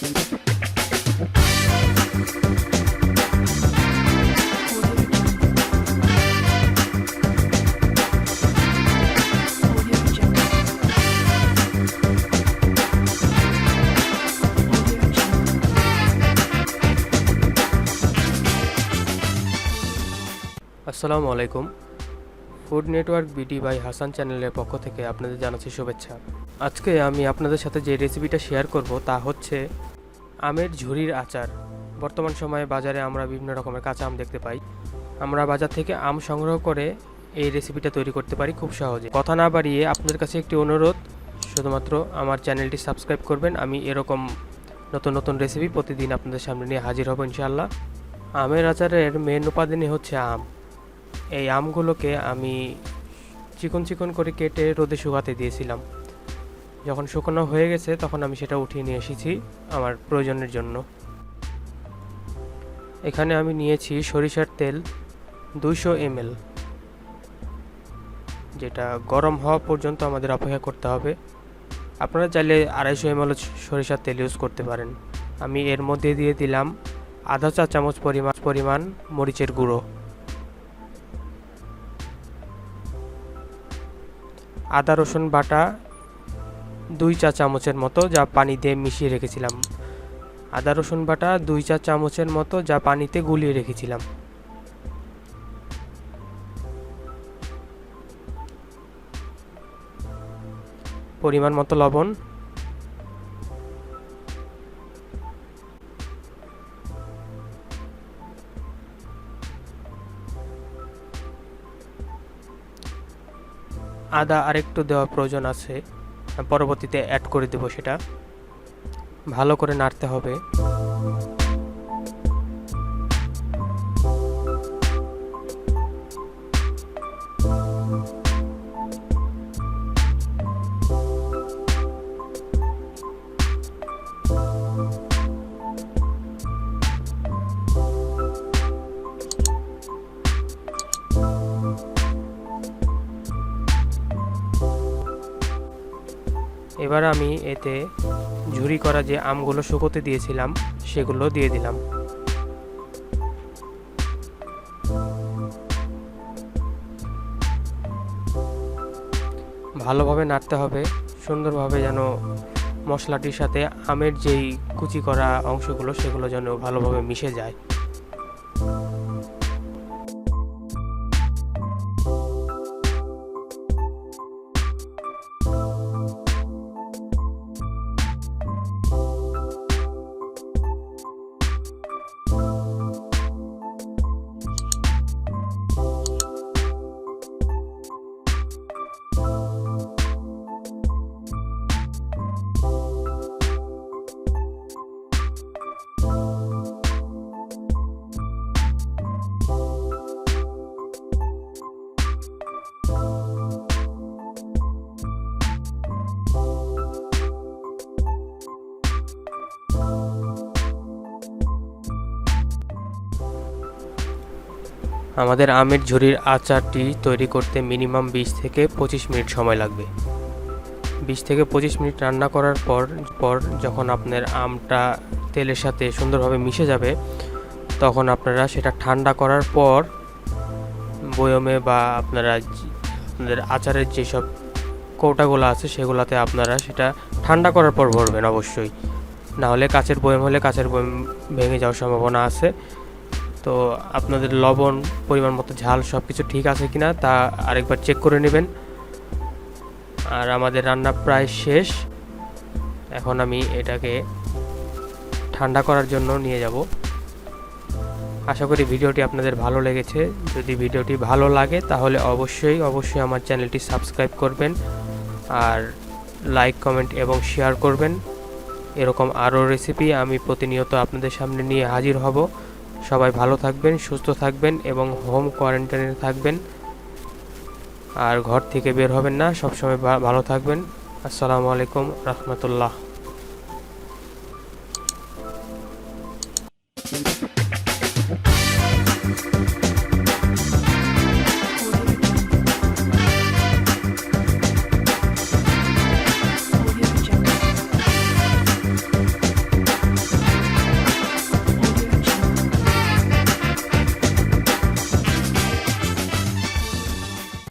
আসসালামু আলাইকুম। Food network BD by Hasan চ্যানেলের পক্ষ থেকে আপনাদের জানাচ্ছি শুভেচ্ছা। আজকে আমি আপনাদের সাথে যে রেসিপিটা শেয়ার করব তা হচ্ছে আমের ঝুরির আচার। বর্তমান সময়ে বাজারে আমরা বিভিন্ন রকমের কাঁচা আম দেখতে পাই। আমরা বাজার থেকে আম সংগ্রহ করে এই রেসিপিটা তৈরি করতে পারি খুব সহজে। কথা না বাড়িয়ে আপনাদের কাছে একটি অনুরোধ, শুধুমাত্র আমার চ্যানেলটি সাবস্ক্রাইব করবেন। আমি এরকম নতুন নতুন রেসিপি প্রতিদিন আপনাদের সামনে নিয়ে হাজির হব ইনশাআল্লাহ। আমের আচারের মেন উপাদানই হচ্ছে আম। এই আমগুলোকে আমি চিকন চিকন করে কেটে রোদে শুকাতে দিয়েছিলাম। যখন শুকনো হয়ে গেছে তখন আমি সেটা উঠিয়ে নিয়ে এসেছি আমার প্রয়োজনের জন্য। এখানে আমি নিয়েছি সরিষার তেল 200 ml, যেটা গরম হওয়া পর্যন্ত আমাদের অপেক্ষা করতে হবে। আপনারা চাইলে 250 ml সরিষার তেল ইউজ করতে পারেন। আমি এর মধ্যে দিয়ে দিলাম আধা চা চামচ পরিমাণ মরিচের গুঁড়ো, আদা রসুন বাটা 2 চা চামচের মতো, যা পানি দিয়ে মিশিয়ে রেখেছিলাম। আদা রসুন বাটা 2 চা চামচের মতো, যা পানিতে গুলিয়ে রেখেছিলাম। পরিমাণ মতো লবণ, আদা আরেকটু দেওয়ার প্রয়োজন আছে, পরবর্তীতে অ্যাড করে দেব। সেটা ভালো করে নাড়তে হবে। এবার আমি এতে ঝুরি করা যে আমগুলো শুকোতে দিয়েছিলাম সেগুলো দিয়ে দিলাম। ভালোভাবে নাড়তে হবে সুন্দরভাবে, যেন মশলাটির সাথে আমের যেই কুচি করা অংশগুলো সেগুলো যেন ভালোভাবে মিশে যায়। আমাদের আমের ঝুরির আচারটি তৈরি করতে মিনিমাম 20 থেকে 25 মিনিট সময় লাগবে। 20 থেকে 25 মিনিট রান্না করার পর যখন আপনার আমটা তেলের সাথে সুন্দরভাবে মিশে যাবে, তখন আপনারা সেটা ঠান্ডা করার পর বয়মে বা আপনাদের আচারের যেসব কৌটাগুলো আছে সেগুলোতে আপনারা সেটা ঠান্ডা করার পর ভরবেন অবশ্যই। না হলে কাচের বয়ম হলে কাচের বয়ম ভেঙে যাওয়ার সম্ভাবনা আছে। তো আপনাদের লবণ, পরিমাণ মতো ঝাল সব কিছু ঠিক আছে কিনা তা আরেকবার চেক করে নেবেন। আর আমাদের রান্না প্রায় শেষ। এখন আমি এটাকে ঠান্ডা করার জন্য নিয়ে যাব। আশা করি ভিডিওটি আপনাদের ভালো লেগেছে। যদি ভিডিওটি ভালো লাগে তাহলে অবশ্যই আমার চ্যানেলটি সাবস্ক্রাইব করবেন, আর লাইক, কমেন্ট এবং শেয়ার করবেন। এরকম আরও রেসিপি আমি প্রতিনিয়ত আপনাদের সামনে নিয়ে হাজির হব। সবাই ভালো থাকবেন, সুস্থ থাকবেন এবং হোম কোয়ারেন্টাইনে থাকবেন, আর ঘর থেকে বের হবেন না। সবসময় ভালো থাকবেন। আসসালামু আলাইকুম রহমতুল্লাহ।